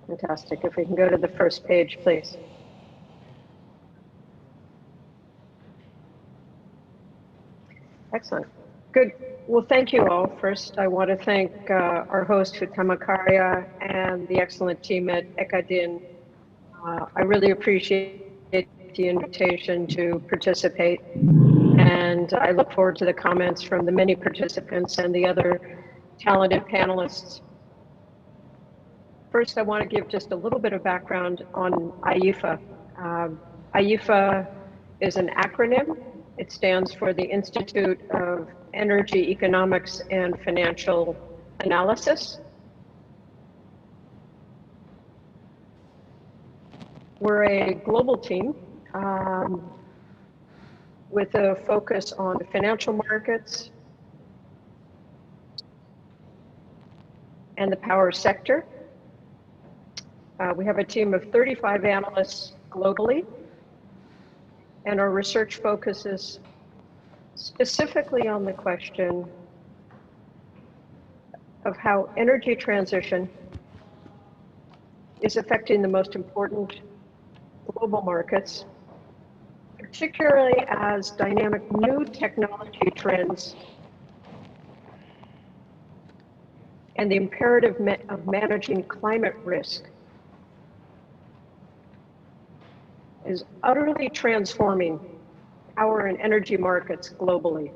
Fantastic. If we can go to the first page, please. Excellent. Good. Well, thank you all. First, I want to thank our host, Hutama Karya, and the excellent team at ECADIN. I really appreciate the invitation to participate, and I look forward to the comments from the many participants and the other talented panelists. First, I want to give just a little bit of background on IEEFA. IEEFA is an acronym. It stands for the Institute of Energy Economics and Financial Analysis. We're a global team with a focus on the financial markets and the power sector. We have a team of 35 analysts globally, and our research focuses specifically on the question of how energy transition is affecting the most important global markets, particularly as dynamic new technology trends and the imperative of managing climate risk is utterly transforming power and energy markets globally.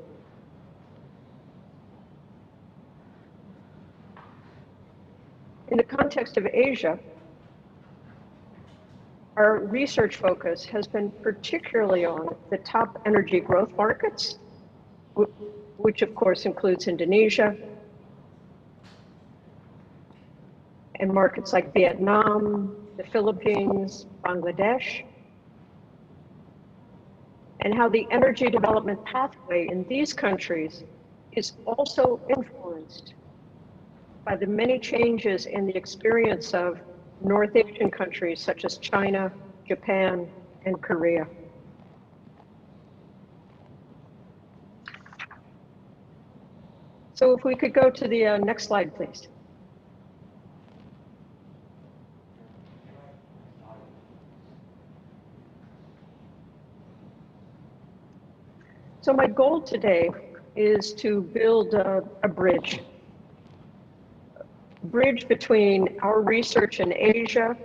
In the context of Asia, our research focus has been particularly on the top energy growth markets, which of course includes Indonesia, and markets like Vietnam, the Philippines, Bangladesh, and how the energy development pathway in these countries is also influenced by the many changes in the experience of North Asian countries such as China, Japan, and Korea. So if we could go to the next slide, please. So my goal today is to build a bridge between our research in Asia,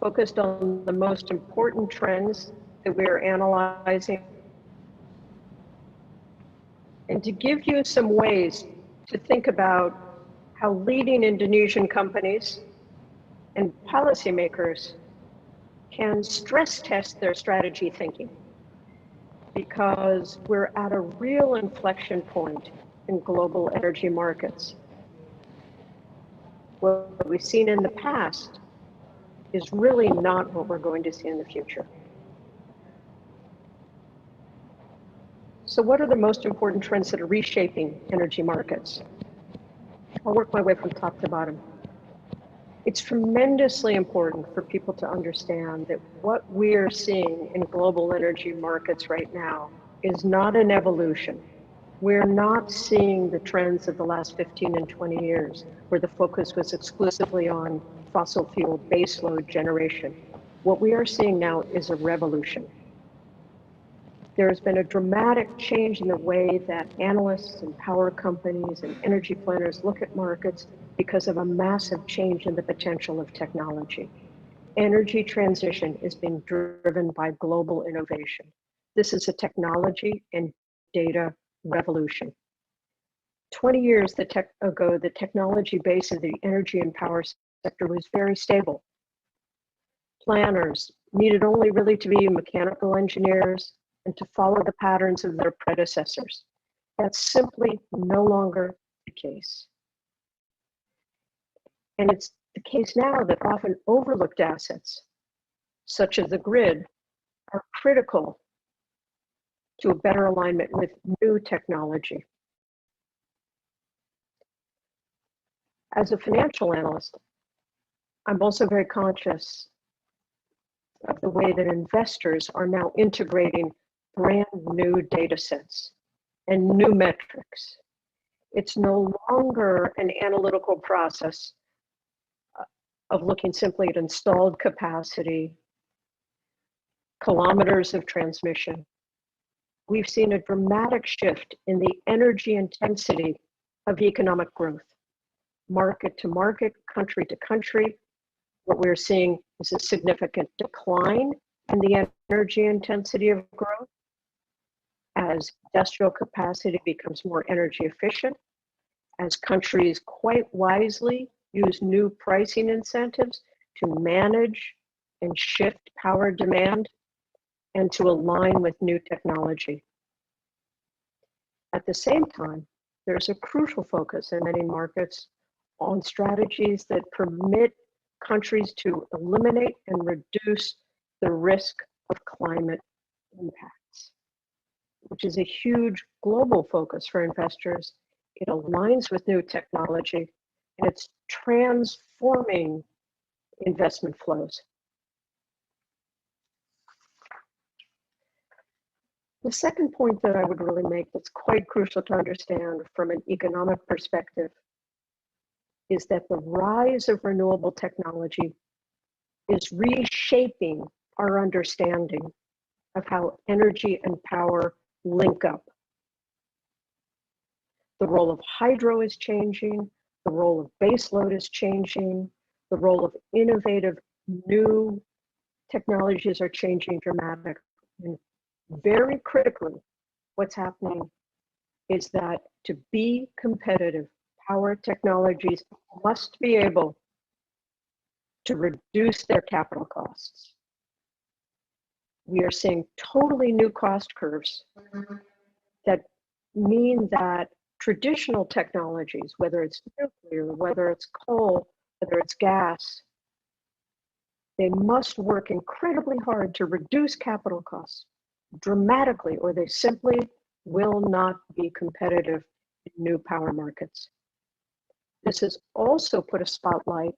focused on the most important trends that we are analyzing, and to give you some ways to think about how leading Indonesian companies and policymakers can stress test their strategy thinking, because we're at a real inflection point in global energy markets. What we've seen in the past is really not what we're going to see in the future. So what are the most important trends that are reshaping energy markets? I'll work my way from top to bottom. It's tremendously important for people to understand that what we're seeing in global energy markets right now is not an evolution. We're not seeing the trends of the last 15 and 20 years where the focus was exclusively on fossil fuel baseload generation. What we are seeing now is a revolution. There has been a dramatic change in the way that analysts and power companies and energy planners look at markets because of a massive change in the potential of technology. Energy transition is being driven by global innovation. This is a technology and data revolution. 20 years ago, the technology base of the energy and power sector was very stable. Planners needed only really to be mechanical engineers and to follow the patterns of their predecessors. That's simply no longer the case. And it's the case now that often overlooked assets, such as the grid, are critical to a better alignment with new technology. As a financial analyst, I'm also very conscious of the way that investors are now integrating brand new data sets and new metrics. It's no longer an analytical process of looking simply at installed capacity, kilometers of transmission, we've seen a dramatic shift in the energy intensity of economic growth. Market to market, country to country, what we're seeing is a significant decline in the energy intensity of growth as industrial capacity becomes more energy efficient, as countries quite wisely use new pricing incentives to manage and shift power demand and to align with new technology. At the same time, there's a crucial focus in many markets on strategies that permit countries to eliminate and reduce the risk of climate impacts, which is a huge global focus for investors. It aligns with new technology and it's transforming investment flows. The second point that I would really make that's quite crucial to understand from an economic perspective is that the rise of renewable technology is reshaping our understanding of how energy and power link up. The role of hydro is changing, the role of baseload is changing, the role of innovative new technologies are changing dramatically. And very critically, what's happening is that to be competitive, power technologies must be able to reduce their capital costs. We are seeing totally new cost curves that mean that traditional technologies, whether it's nuclear, whether it's coal, whether it's gas, they must work incredibly hard to reduce capital costs dramatically, or they simply will not be competitive in new power markets. This has also put a spotlight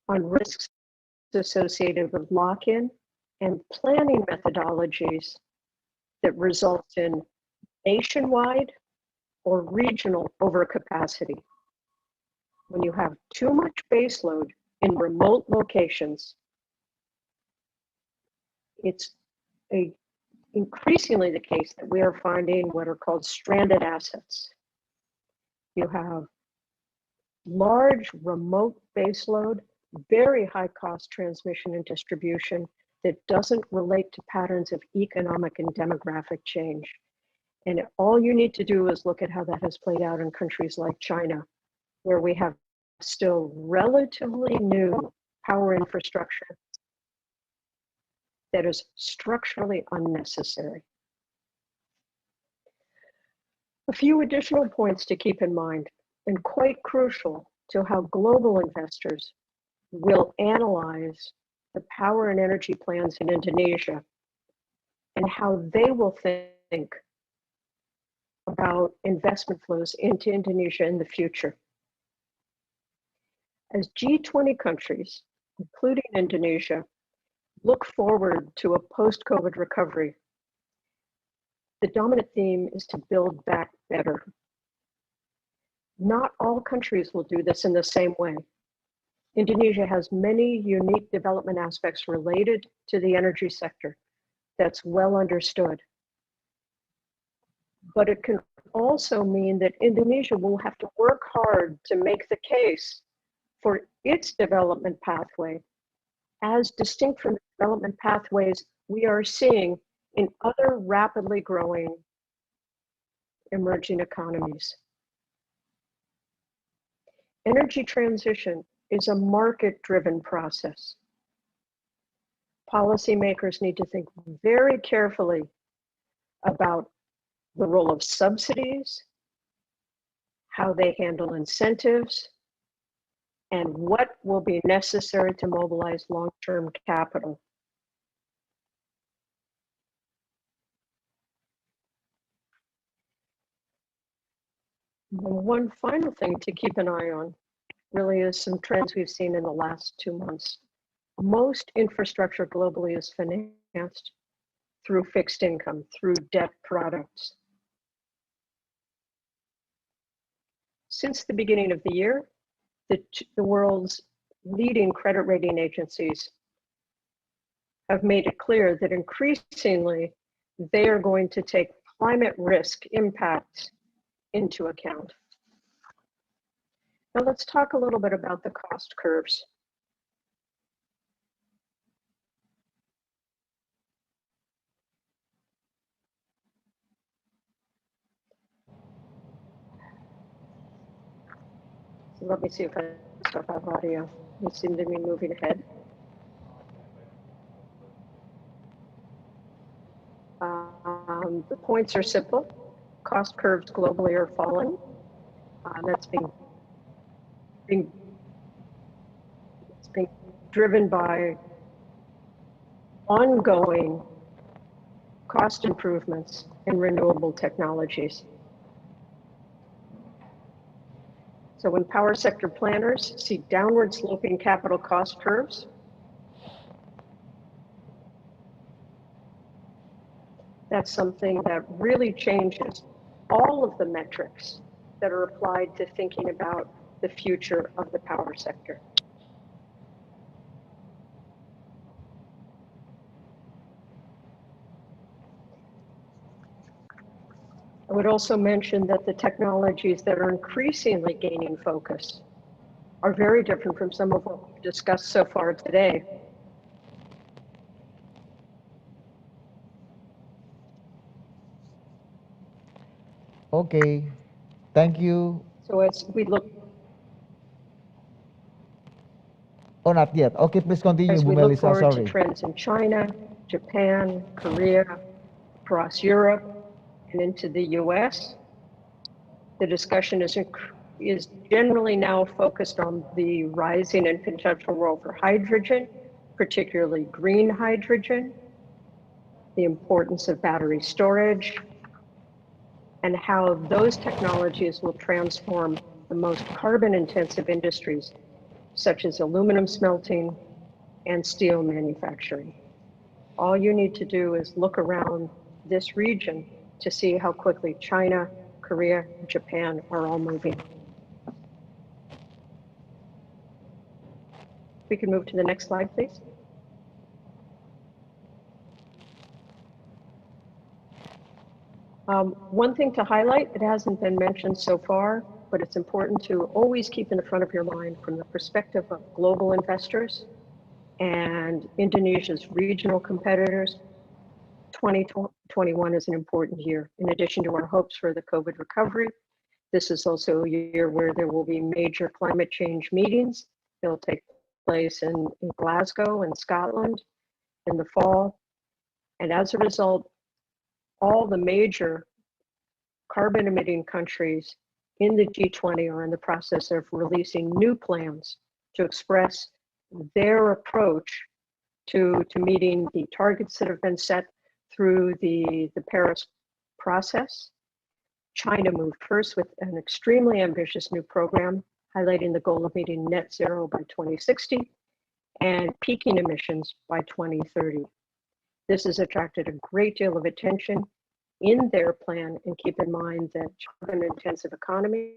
on risks associated with lock-in and planning methodologies that result in nationwide or regional overcapacity. When you have too much baseload in remote locations, it's increasingly the case that we are finding what are called stranded assets. You have large remote baseload, very high cost transmission and distribution that doesn't relate to patterns of economic and demographic change. And all you need to do is look at how that has played out in countries like China, where we have still relatively new power infrastructure that is structurally unnecessary. A few additional points to keep in mind, and quite crucial to how global investors will analyze the power and energy plans in Indonesia and how they will think about investment flows into Indonesia in the future. As G20 countries, including Indonesia, look forward to a post-COVID recovery, the dominant theme is to build back better. Not all countries will do this in the same way. Indonesia has many unique development aspects related to the energy sector that's well understood. But it can also mean that Indonesia will have to work hard to make the case for its development pathway as distinct from the development pathways we are seeing in other rapidly growing emerging economies. Energy transition is a market-driven process. Policymakers need to think very carefully about the role of subsidies, how they handle incentives, and what will be necessary to mobilize long-term capital. One final thing to keep an eye on really is some trends we've seen in the last 2 months. Most infrastructure globally is financed through fixed income, through debt products. Since the beginning of the year, the world's leading credit rating agencies have made it clear that increasingly they are going to take climate risk impacts into account. Now let's talk a little bit about the cost curves. So let me see if I still have audio. We seem to be moving ahead. The points are simple. Cost curves globally are falling. That's being driven by ongoing cost improvements in renewable technologies. So when power sector planners see downward sloping capital cost curves, that's something that really changes all of the metrics that are applied to thinking about the future of the power sector. I would also mention that the technologies that are increasingly gaining focus are very different from some of what we've discussed so far today. Okay, thank you. So as we look, Oh, not yet. Okay, please continue, as Bu we look Melissa, forward to sorry. trends in China, Japan, Korea, across Europe, and into the US, the discussion is generally now focused on the rising and potential role for hydrogen, particularly green hydrogen, the importance of battery storage, and how those technologies will transform the most carbon-intensive industries, such as aluminum smelting and steel manufacturing. All you need to do is look around this region to see how quickly China, Korea, Japan are all moving. We can move to the next slide, please. One thing to highlight, it hasn't been mentioned so far, but it's important to always keep in the front of your mind from the perspective of global investors and Indonesia's regional competitors. 2021 is an important year. In addition to our hopes for the COVID recovery, this is also a year where there will be major climate change meetings. They'll take place in Glasgow in Scotland in the fall. And as a result, all the major carbon emitting countries in the G20 are in the process of releasing new plans to express their approach to meeting the targets that have been set through the Paris process. China moved first with an extremely ambitious new program, highlighting the goal of meeting net zero by 2060 and peaking emissions by 2030. This has attracted a great deal of attention in their plan, and keep in mind that carbon-intensive economy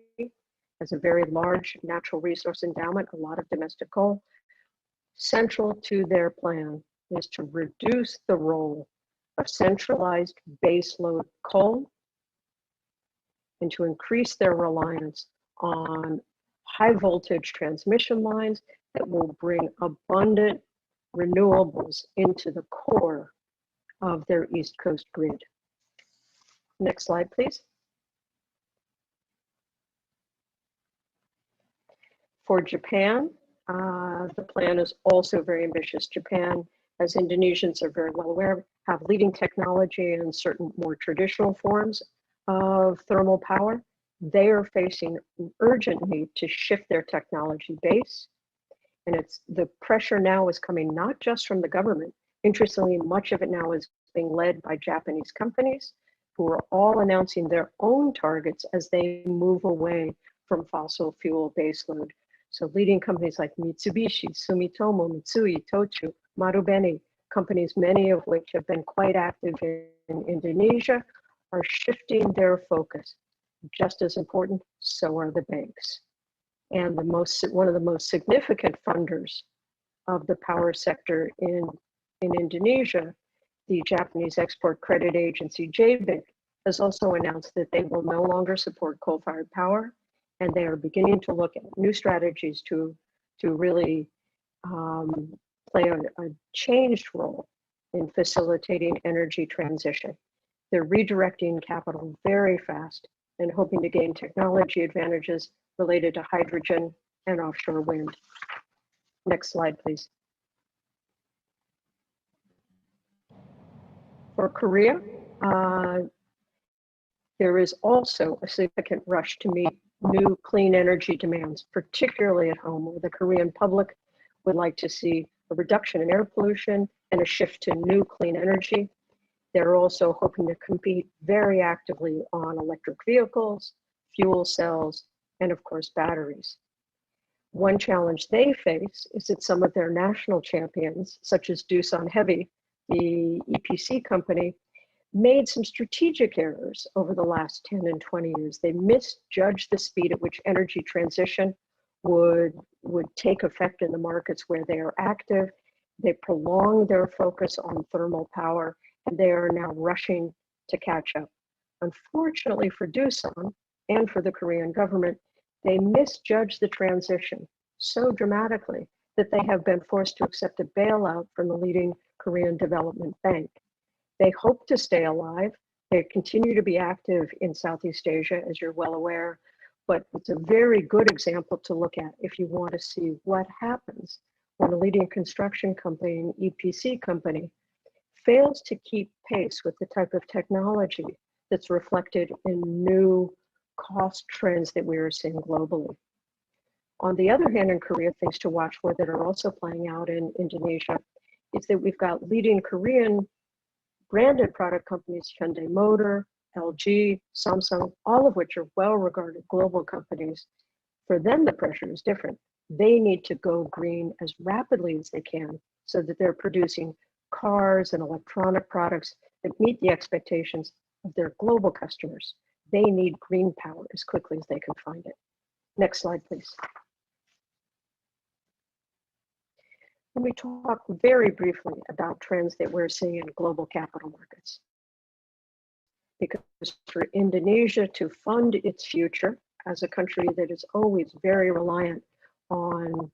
has a very large natural resource endowment, a lot of domestic coal. Central to their plan is to reduce the role of centralized baseload coal and to increase their reliance on high voltage transmission lines that will bring abundant renewables into the core of their East Coast grid. Next slide, please. For Japan, the plan is also very ambitious. Japan, as Indonesians are very well aware, have leading technology in certain more traditional forms of thermal power. They are facing an urgent need to shift their technology base. And the pressure now is coming not just from the government. Interestingly, much of it now is being led by Japanese companies who are all announcing their own targets as they move away from fossil fuel baseload. So leading companies like Mitsubishi, Sumitomo, Mitsui, Tochu, Marubeni, companies many of which have been quite active in Indonesia, are shifting their focus. Just as important, so are the banks. and one of the most significant funders of the power sector in Indonesia, the Japanese export credit agency JBIC, has also announced that they will no longer support coal-fired power, and they are beginning to look at new strategies to really play a changed role in facilitating energy transition. They're redirecting capital very fast and hoping to gain technology advantages related to hydrogen and offshore wind. Next slide, please. For Korea, there is also a significant rush to meet new clean energy demands, particularly at home, where the Korean public would like to see a reduction in air pollution and a shift to new clean energy. They're also hoping to compete very actively on electric vehicles, fuel cells, and of course, batteries. One challenge they face is that some of their national champions, such as Doosan Heavy, the EPC company, made some strategic errors over the last 10 and 20 years. They misjudged the speed at which energy transition would take effect in the markets where they are active. They prolonged their focus on thermal power, and they are now rushing to catch up. Unfortunately for Doosan and for the Korean government, they misjudged the transition so dramatically that they have been forced to accept a bailout from the leading Korean Development Bank. They hope to stay alive. They continue to be active in Southeast Asia, as you're well aware, but it's a very good example to look at if you want to see what happens when a leading construction company, an EPC company, fails to keep pace with the type of technology that's reflected in new cost trends that we are seeing globally. On the other hand, in Korea, things to watch for that are also playing out in Indonesia is that we've got leading Korean branded product companies, Hyundai Motor, LG, Samsung, all of which are well-regarded global companies. For them, the pressure is different. They need to go green as rapidly as they can so that they're producing cars and electronic products that meet the expectations of their global customers. They need green power as quickly as they can find it. Next slide, please. Let me talk very briefly about trends that we're seeing in global capital markets. Because for Indonesia to fund its future as a country that is always very reliant on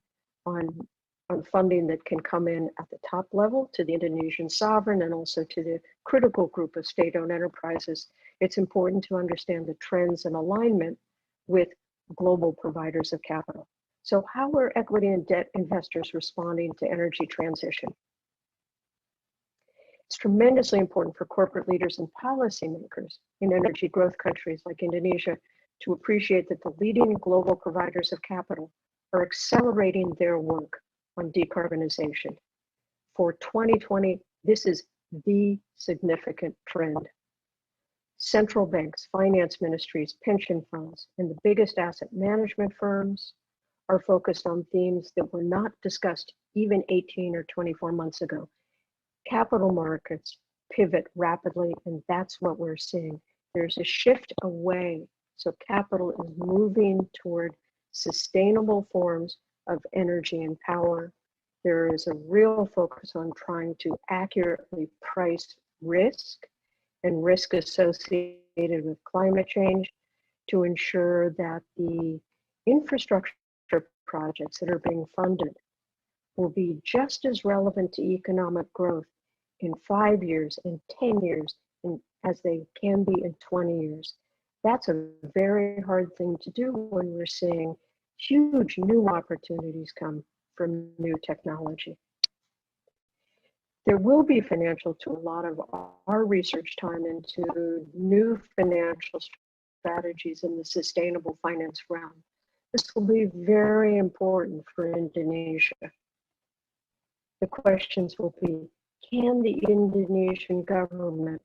funding that can come in at the top level to the Indonesian sovereign and also to the critical group of state-owned enterprises, it's important to understand the trends and alignment with global providers of capital. So how are equity and debt investors responding to energy transition? It's tremendously important for corporate leaders and policymakers in energy growth countries like Indonesia to appreciate that the leading global providers of capital are accelerating their work on decarbonization. For 2020, this is the significant trend. Central banks, finance ministries, pension funds, and the biggest asset management firms are focused on themes that were not discussed even 18 or 24 months ago. Capital markets pivot rapidly, and that's what we're seeing. There's a shift away, so capital is moving toward sustainable forms of energy and power. There is a real focus on trying to accurately price risk and risk associated with climate change to ensure that the infrastructure projects that are being funded will be just as relevant to economic growth in 5 years, in 10 years, as they can be in 20 years. That's a very hard thing to do when we're seeing huge new opportunities come from new technology. There will be financial to a lot of our research time into new financial strategies in the sustainable finance realm. This will be very important for Indonesia. The questions will be, can the Indonesian government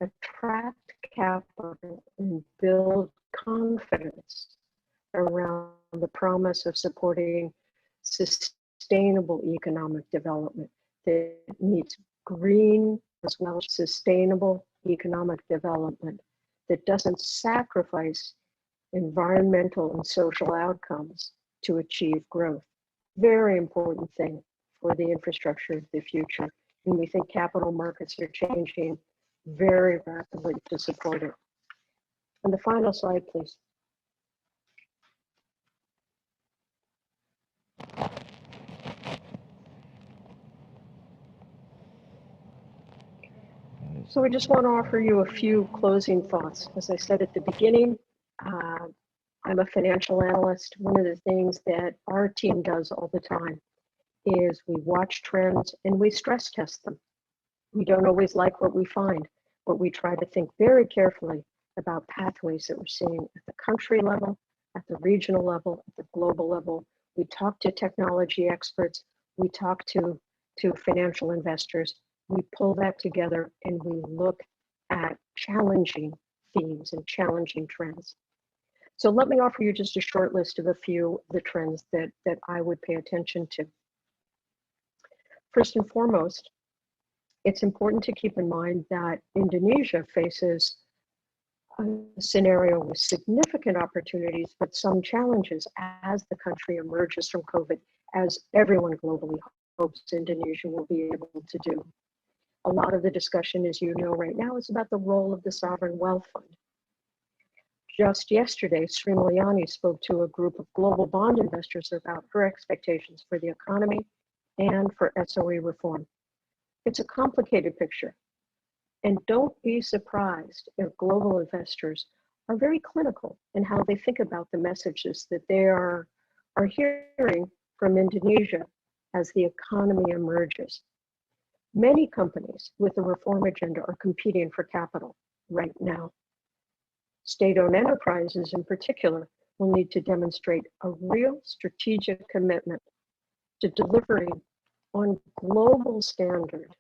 attract capital and build confidence around the promise of supporting sustainable economic development that meets green as well as sustainable economic development that doesn't sacrifice environmental and social outcomes to achieve growth. Very important thing for the infrastructure of the future. And we think capital markets are changing very rapidly to support it. And the final slide, please. So I just want to offer you a few closing thoughts. As I said at the beginning, I'm a financial analyst. One of the things that our team does all the time is we watch trends and we stress test them. We don't always like what we find, but we try to think very carefully about pathways that we're seeing at the country level, at the regional level, at the global level. We talk to technology experts, we talk to financial investors, we pull that together and we look at challenging themes and challenging trends. So let me offer you just a short list of a few of the trends that I would pay attention to. First and foremost, it's important to keep in mind that Indonesia faces a scenario with significant opportunities, but some challenges as the country emerges from COVID, as everyone globally hopes Indonesia will be able to do. A lot of the discussion, as you know right now, is about the role of the sovereign wealth fund. Just yesterday, Sri Mulyani spoke to a group of global bond investors about her expectations for the economy and for SOE reform. It's a complicated picture. And don't be surprised if global investors are very clinical in how they think about the messages that they are hearing from Indonesia as the economy emerges. Many companies with a reform agenda are competing for capital right now. State-owned enterprises in particular will need to demonstrate a real strategic commitment to delivering on global standard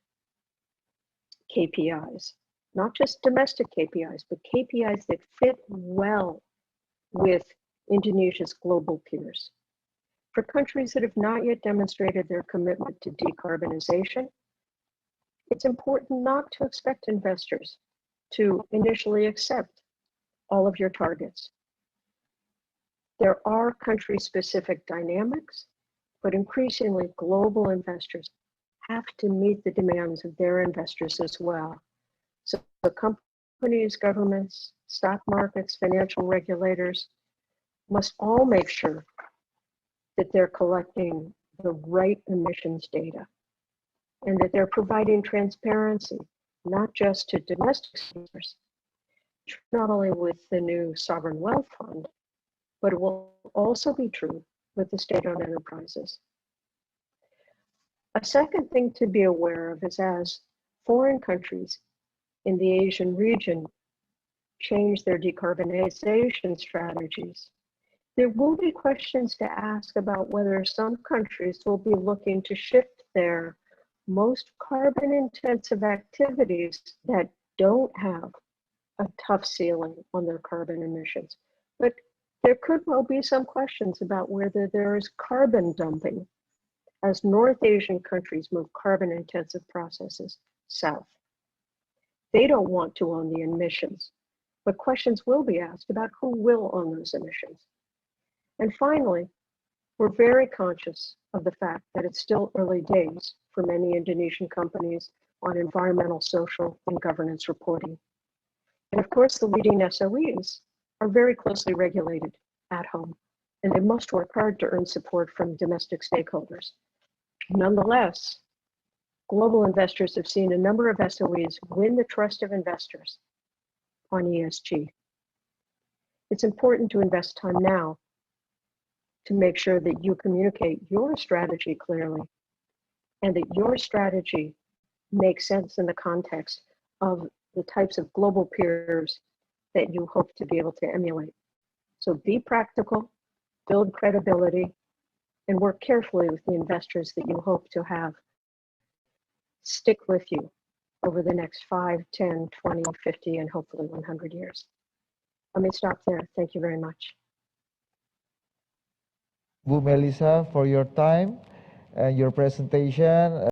KPIs, not just domestic KPIs, but KPIs that fit well with Indonesia's global peers. For countries that have not yet demonstrated their commitment to decarbonization, it's important not to expect investors to initially accept all of your targets. There are country-specific dynamics, but increasingly global investors have to meet the demands of their investors as well. So the companies, governments, stock markets, financial regulators must all make sure that they're collecting the right emissions data and that they're providing transparency, not just to domestic investors, not only with the new sovereign wealth fund, but it will also be true with the state-owned enterprises. A second thing to be aware of is as foreign countries in the Asian region change their decarbonization strategies, there will be questions to ask about whether some countries will be looking to shift their most carbon-intensive activities that don't have a tough ceiling on their carbon emissions. But there could well be some questions about whether there is carbon dumping as North Asian countries move carbon-intensive processes south. They don't want to own the emissions, but questions will be asked about who will own those emissions. And finally, we're very conscious of the fact that it's still early days for many Indonesian companies on environmental, social, and governance reporting. And of course, the leading SOEs are very closely regulated at home, and they must work hard to earn support from domestic stakeholders. Nonetheless, global investors have seen a number of SOEs win the trust of investors on ESG. It's important to invest time now to make sure that you communicate your strategy clearly and that your strategy makes sense in the context of the types of global peers that you hope to be able to emulate. So be practical, build credibility, and work carefully with the investors that you hope to have stick with you over the next 5, 10, 20, 50, and hopefully 100 years. Let me stop there. Thank you very much. Bu Melissa, for your time and your presentation.